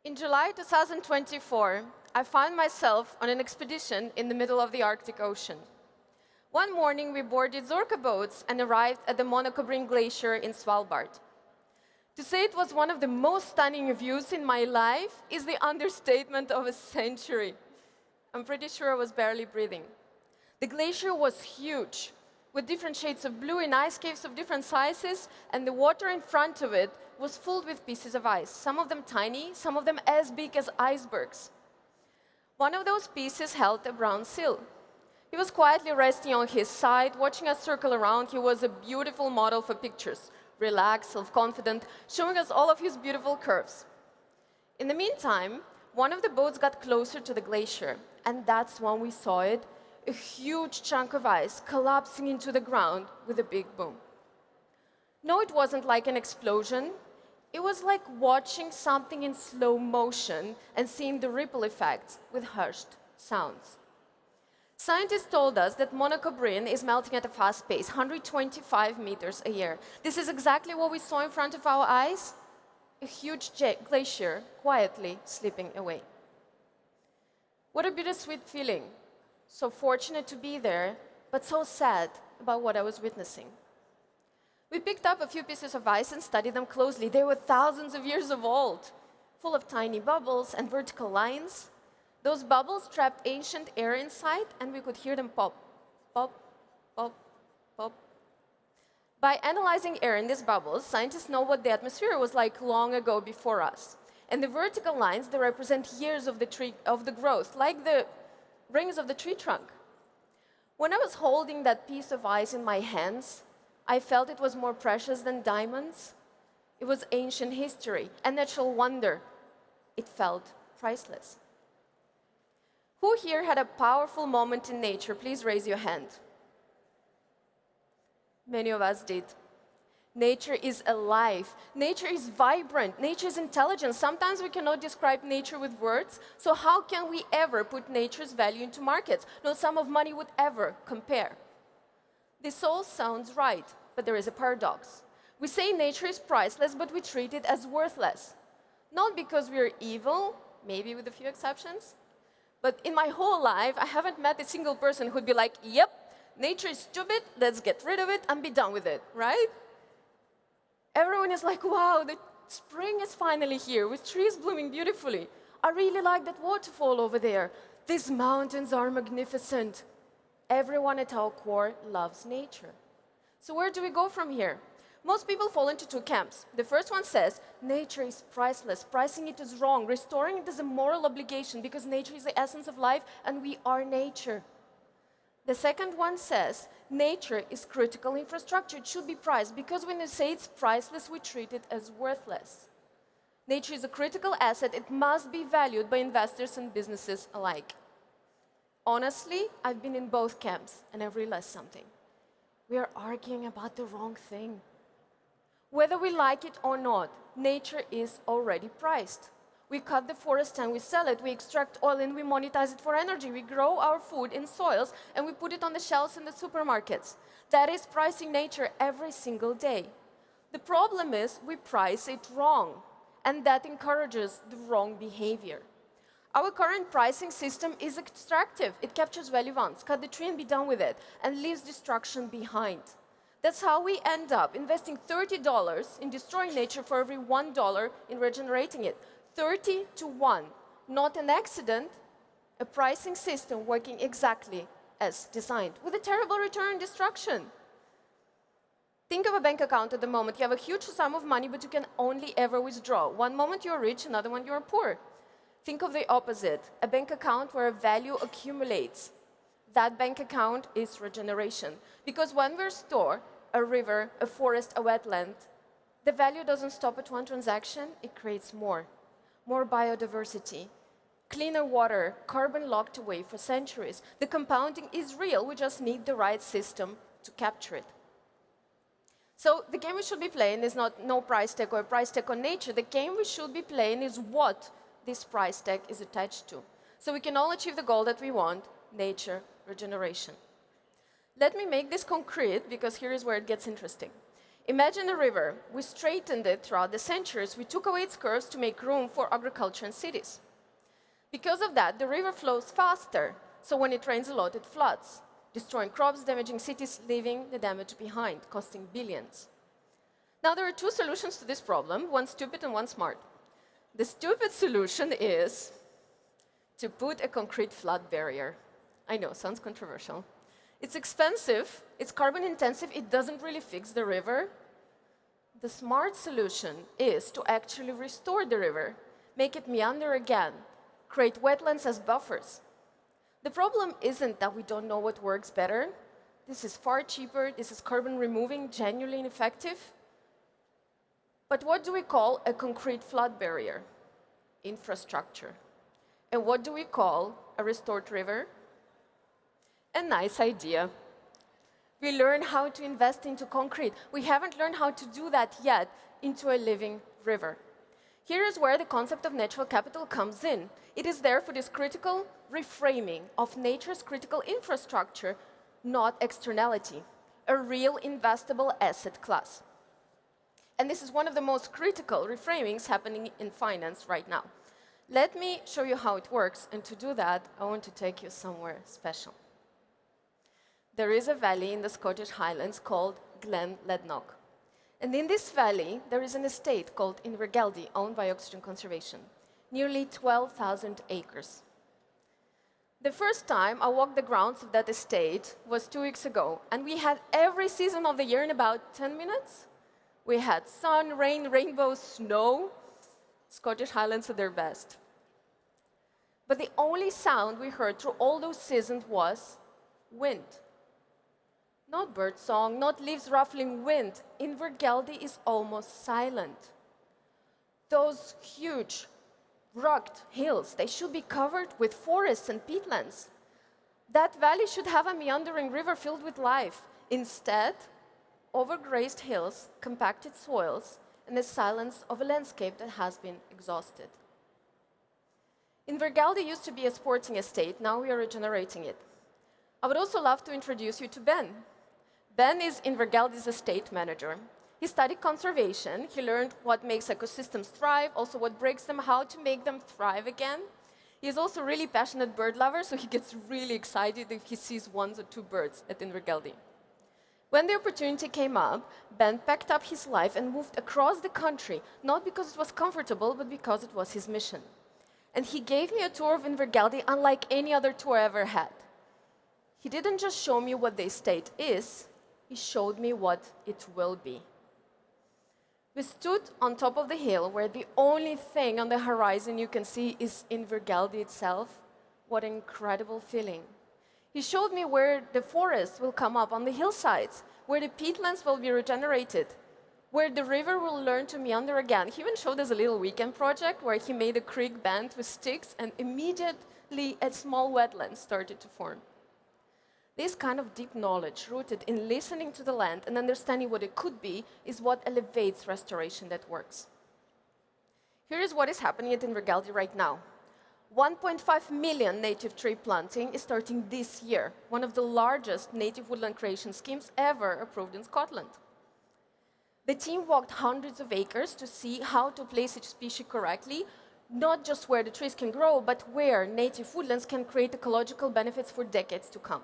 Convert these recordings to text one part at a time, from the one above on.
In July 2024, I found myself on an expedition in the middle of the Arctic Ocean. One morning, we boarded Zorka boats and arrived at the Monaco-Bring Glacier in Svalbard. To say it was one of the most stunning views in my life is the understatement of a century. I'm pretty sure I was barely breathing. The glacier was huge, with different shades of blue in ice caves of different sizes, and the water in front of it was filled with pieces of ice, some of them tiny, some of them as big as icebergs. One of those pieces held a brown seal. He was quietly resting on his side, watching us circle around. He was a beautiful model for pictures, relaxed, self-confident, showing us all of his beautiful curves. In the meantime, one of the boats got closer to the glacier, and that's when we saw it, a huge chunk of ice collapsing into the ground with a big boom. No, it wasn't like an explosion. It was like watching something in slow motion and seeing the ripple effects with hushed sounds. Scientists told us that Monaco-Bring is melting at a fast pace, 125 meters a year. This is exactly what we saw in front of our eyes, a huge glacier quietly slipping away. What a bittersweet feeling. So fortunate to be there, but so sad about what I was witnessing. We picked up a few pieces of ice and studied them closely. They were thousands of years old, full of tiny bubbles and vertical lines. Those bubbles trapped ancient air inside, and we could hear them pop, pop, pop, pop. By analyzing air in these bubbles, scientists know what the atmosphere was like long ago before us. And the vertical lines, they represent years of the growth, like the rings of the tree trunk. When I was holding that piece of ice in my hands, I felt it was more precious than diamonds. It was ancient history, a natural wonder. It felt priceless. Who here had a powerful moment in nature? Please raise your hand. Many of us did. Nature is alive. Nature is vibrant. Nature is intelligent. Sometimes we cannot describe nature with words, so how can we ever put nature's value into markets? No sum of money would ever compare. This all sounds right, but there is a paradox. We say nature is priceless, but we treat it as worthless. Not because we are evil, maybe with a few exceptions, but in my whole life, I haven't met a single person who'd be like, yep, nature is stupid, let's get rid of it and be done with it, right? Everyone is like, wow, the spring is finally here with trees blooming beautifully. I really like that waterfall over there. These mountains are magnificent. Everyone at our core loves nature. So where do we go from here? Most people fall into two camps. The first one says, nature is priceless. Pricing it is wrong. Restoring it is a moral obligation because nature is the essence of life and we are nature. The second one says, nature is critical infrastructure. It should be priced because when you say it's priceless, we treat it as worthless. Nature is a critical asset. It must be valued by investors and businesses alike. Honestly, I've been in both camps and I've realized something. We are arguing about the wrong thing. Whether we like it or not, nature is already priced. We cut the forest and we sell it. We extract oil and we monetize it for energy. We grow our food in soils and we put it on the shelves in the supermarkets. That is pricing nature every single day. The problem is we price it wrong, and that encourages the wrong behavior. Our current pricing system is extractive. It captures value once, cut the tree and be done with it, and leaves destruction behind. That's how we end up investing $30 in destroying nature for every $1 in regenerating it. 30 to 1. Not an accident, a pricing system working exactly as designed, with a terrible return on destruction. Think of a bank account at the moment. You have a huge sum of money, but you can only ever withdraw. One moment you're rich, another one you're poor. Think of the opposite, a bank account where value accumulates. That bank account is regeneration. Because when we restore a river, a forest, a wetland, the value doesn't stop at one transaction, it creates more. More biodiversity, cleaner water, carbon locked away for centuries. The compounding is real, we just need the right system to capture it. So the game we should be playing is not no price tag or a price tag on nature. The game we should be playing is what this price tag is attached to. So we can all achieve the goal that we want, nature, regeneration. Let me make this concrete, because here is where it gets interesting. Imagine a river. We straightened it throughout the centuries. We took away its curves to make room for agriculture and cities. Because of that, the river flows faster, so when it rains a lot, it floods, destroying crops, damaging cities, leaving the damage behind, costing billions. Now, there are two solutions to this problem, one stupid and one smart. The stupid solution is to put a concrete flood barrier. I know, sounds controversial. It's expensive, it's carbon intensive, it doesn't really fix the river. The smart solution is to actually restore the river, make it meander again, create wetlands as buffers. The problem isn't that we don't know what works better. This is far cheaper, this is carbon removing, genuinely effective. But what do we call a concrete flood barrier? Infrastructure. And what do we call a restored river? A nice idea. We learn how to invest into concrete. We haven't learned how to do that yet into a living river. Here is where the concept of natural capital comes in. It is there for this critical reframing of nature's critical infrastructure, not externality, a real investable asset class. And this is one of the most critical reframings happening in finance right now. Let me show you how it works, and to do that, I want to take you somewhere special. There is a valley in the Scottish Highlands called Glen Lednock. And in this valley, there is an estate called Invergeldy, owned by Oxygen Conservation, nearly 12,000 acres. The first time I walked the grounds of that estate was 2 weeks ago, and we had every season of the year in about 10 minutes. We had sun, rain, rainbows, snow. Scottish Highlands at their best. But the only sound we heard through all those seasons was wind. Not birdsong, not leaves ruffling, wind. Invergeldy is almost silent. Those huge, rugged hills, they should be covered with forests and peatlands. That valley should have a meandering river filled with life. Instead, overgrazed hills, compacted soils, and the silence of a landscape that has been exhausted. Invergeldy used to be a sporting estate, now we are regenerating it. I would also love to introduce you to Ben. Ben is Invergeldy's estate manager. He studied conservation, he learned what makes ecosystems thrive, also what breaks them, how to make them thrive again. He is also a really passionate bird lover, so he gets really excited if he sees 1 or 2 birds at Invergeldy. When the opportunity came up, Ben packed up his life and moved across the country, not because it was comfortable, but because it was his mission. And he gave me a tour of Invergeldy unlike any other tour I ever had. He didn't just show me what the estate is, he showed me what it will be. We stood on top of the hill where the only thing on the horizon you can see is Invergeldy itself. What an incredible feeling. He showed me where the forests will come up on the hillsides, where the peatlands will be regenerated, where the river will learn to meander again. He even showed us a little weekend project where he made a creek bend with sticks and immediately a small wetland started to form. This kind of deep knowledge rooted in listening to the land and understanding what it could be is what elevates restoration that works. Here is what is happening at Invergeldy right now. 1.5 million native tree planting is starting this year, one of the largest native woodland creation schemes ever approved in Scotland. The team walked hundreds of acres to see how to place each species correctly, not just where the trees can grow, but where native woodlands can create ecological benefits for decades to come.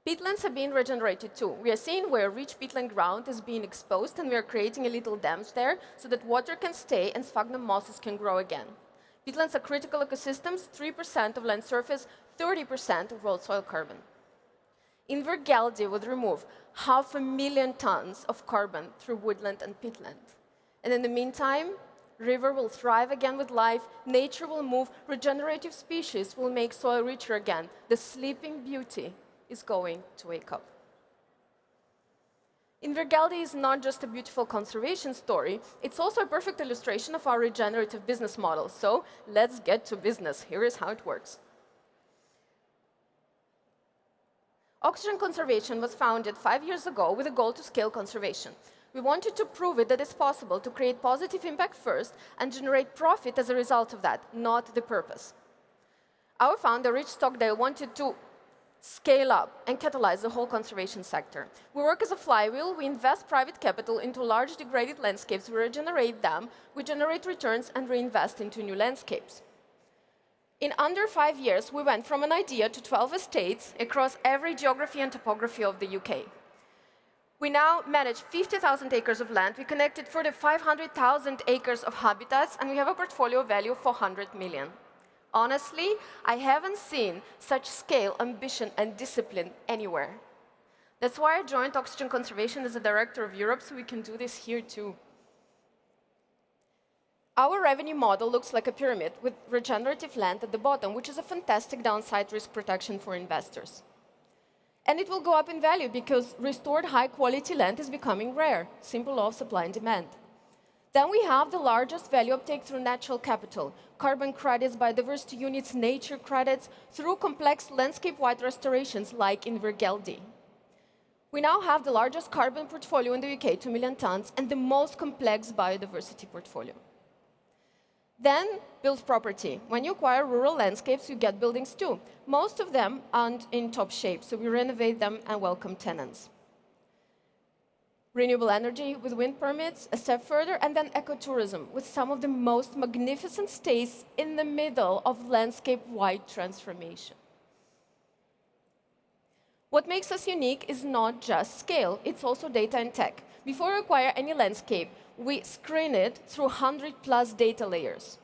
Peatlands have been regenerated too. We are seeing where rich peatland ground is being exposed, and we are creating a little dams there so that water can stay and sphagnum mosses can grow again. Peatlands are critical ecosystems, 3% of land surface, 30% of world soil carbon. Invergeldy would remove 500,000 tons of carbon through woodland and peatland. And in the meantime, river will thrive again with life, nature will move, regenerative species will make soil richer again. The sleeping beauty is going to wake up. Invergeldy is not just a beautiful conservation story, it's also a perfect illustration of our regenerative business model. So let's get to business. Here is how it works. Oxygen Conservation was founded 5 years ago with a goal to scale conservation. We wanted to prove it that it's possible to create positive impact first and generate profit as a result of that, not the purpose. Our founder, Rich Stockdale, wanted to scale up, and catalyze the whole conservation sector. We work as a flywheel. We invest private capital into large degraded landscapes. We regenerate them. We generate returns and reinvest into new landscapes. In under 5 years, we went from an idea to 12 estates across every geography and topography of the UK. We now manage 50,000 acres of land. We connected further 500,000 acres of habitats, and we have a portfolio value of 400 million. Honestly, I haven't seen such scale, ambition, and discipline anywhere. That's why I joined Oxygen Conservation as a director of Europe, so we can do this here too. Our revenue model looks like a pyramid with regenerative land at the bottom, which is a fantastic downside risk protection for investors. And it will go up in value because restored high-quality land is becoming rare, simple law of supply and demand. Then we have the largest value uptake through natural capital, carbon credits, biodiversity units, nature credits, through complex landscape-wide restorations like in Vergeldi. We now have the largest carbon portfolio in the UK, 2 million tons, and the most complex biodiversity portfolio. Then, build property. When you acquire rural landscapes, you get buildings too. Most of them aren't in top shape, so we renovate them and welcome tenants. Renewable energy with wind permits, a step further, and then ecotourism with some of the most magnificent stays in the middle of landscape-wide transformation. What makes us unique is not just scale, it's also data and tech. Before we acquire any landscape, we screen it through 100+ data layers.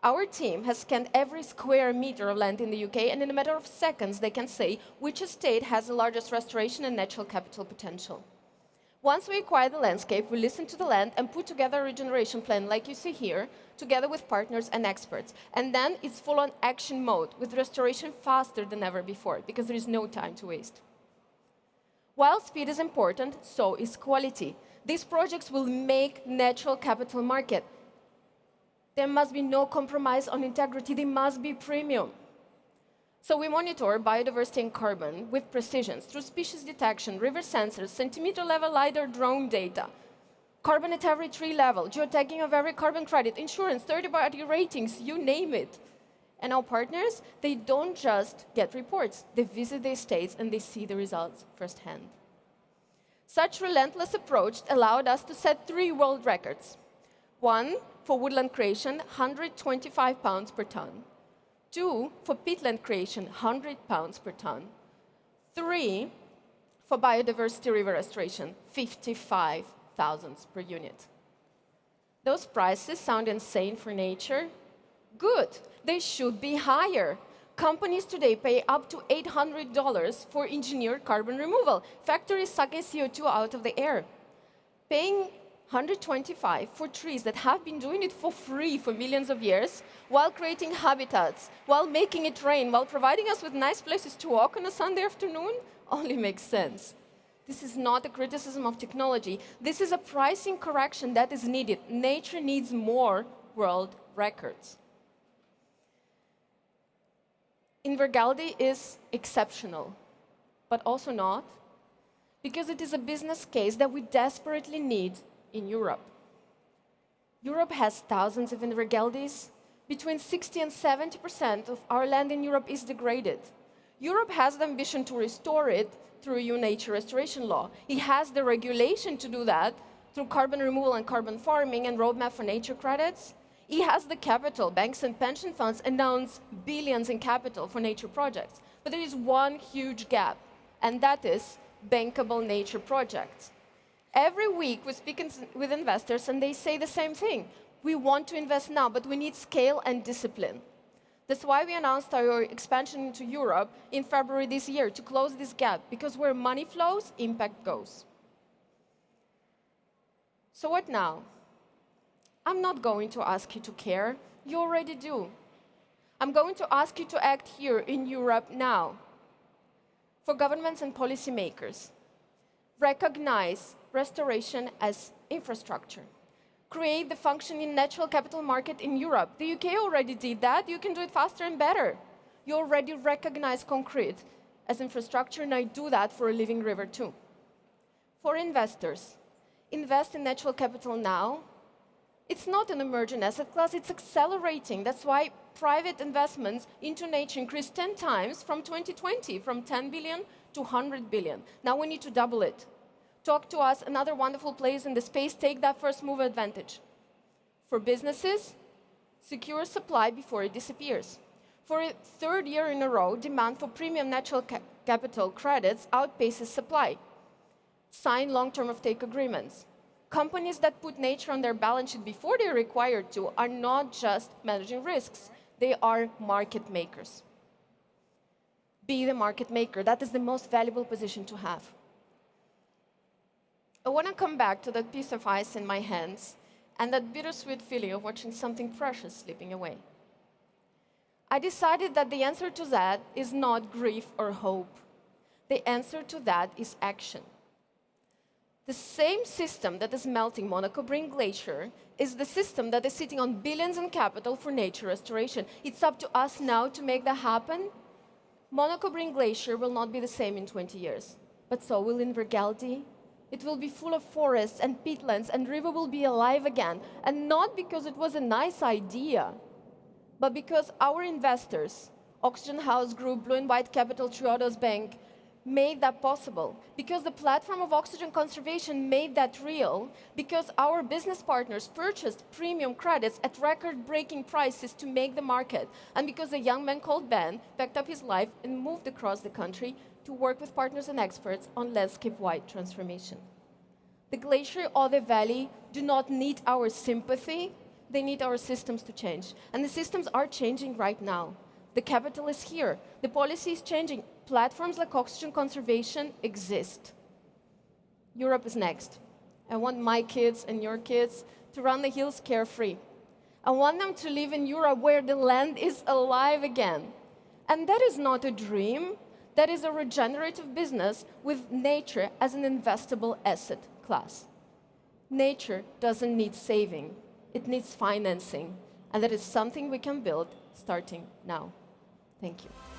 Our team has scanned every square meter of land in the UK, and in a matter of seconds, they can say which estate has the largest restoration and natural capital potential. Once we acquire the landscape, we listen to the land and put together a regeneration plan, like you see here, together with partners and experts. And then it's full-on action mode, with restoration faster than ever before, because there is no time to waste. While speed is important, so is quality. These projects will make natural capital market. There must be no compromise on integrity. They must be premium. So we monitor biodiversity and carbon with precision through species detection, river sensors, centimeter-level LiDAR drone data, carbon at every tree level, geotagging of every carbon credit, insurance, third-party ratings, you name it. And our partners, they don't just get reports. They visit the estates and they see the results firsthand. Such relentless approach allowed us to set 3 world records. 1, for woodland creation, 125 pounds per ton. 2, for peatland creation, 100 pounds per ton. 3, for biodiversity river restoration, 55,000 per unit. Those prices sound insane for nature. Good, they should be higher. Companies today pay up to $800 for engineered carbon removal. Factories sucking CO2 out of the air. Paying 125 for trees that have been doing it for free for millions of years, while creating habitats, while making it rain, while providing us with nice places to walk on a Sunday afternoon, only makes sense. This is not a criticism of technology. This is a pricing correction that is needed. Nature needs more world records. Vergeldi is exceptional, but also not, because it is a business case that we desperately need in Europe. Europe has thousands of Vergeldis. Between 60 and 70% of our land in Europe is degraded. Europe has the ambition to restore it through EU nature restoration law. It has the regulation to do that through carbon removal and carbon farming and roadmap for nature credits. It has the capital. Banks and pension funds announce billions in capital for nature projects. But there is one huge gap, and that is bankable nature projects. Every week we speak with investors and they say the same thing. We want to invest now, but we need scale and discipline. That's why we announced our expansion into Europe in February this year, to close this gap, because where money flows, impact goes. So what now? I'm not going to ask you to care. You already do. I'm going to ask you to act here in Europe now. For governments and policymakers, recognize restoration as infrastructure. Create the functioning natural capital market in Europe. The UK already did that. You can do it faster and better. You already recognize concrete as infrastructure, and I do that for a living river too. For investors, invest in natural capital now. It's not an emerging asset class, it's accelerating. That's why private investments into nature increased 10 times from 2020, from 10 billion to 100 billion. Now we need to double it. Talk to us, another wonderful players in the space, take that first mover advantage. For businesses, secure supply before it disappears. For a third year in a row, demand for premium natural capital credits outpaces supply. Sign long-term offtake agreements. Companies that put nature on their balance sheet before they're required to are not just managing risks, they are market makers. Be the market maker. That is the most valuable position to have. I want to come back to that piece of ice in my hands and that bittersweet feeling of watching something precious slipping away. I decided that the answer to that is not grief or hope. The answer to that is action. The same system that is melting Monaco Brink Glacier is the system that is sitting on billions in capital for nature restoration. It's up to us now to make that happen. Monaco Brink Glacier will not be the same in 20 years, but so will Invergaldie. It will be full of forests and peatlands, and river will be alive again. And not because it was a nice idea, but because our investors, Oxygen House Group, Blue and White Capital, Triodos Bank, made that possible. Because the platform of oxygen conservation made that real. Because our business partners purchased premium credits at record-breaking prices to make the market. And because a young man called Ben packed up his life and moved across the country to work with partners and experts on landscape-wide transformation. The glacier or the valley do not need our sympathy, they need our systems to change. And the systems are changing right now. The capital is here, the policy is changing. Platforms like oxygen conservation exist. Europe is next. I want my kids and your kids to run the hills carefree. I want them to live in Europe where the land is alive again. And that is not a dream. That is a regenerative business with nature as an investable asset class. Nature doesn't need saving, it needs financing, and that is something we can build starting now. Thank you.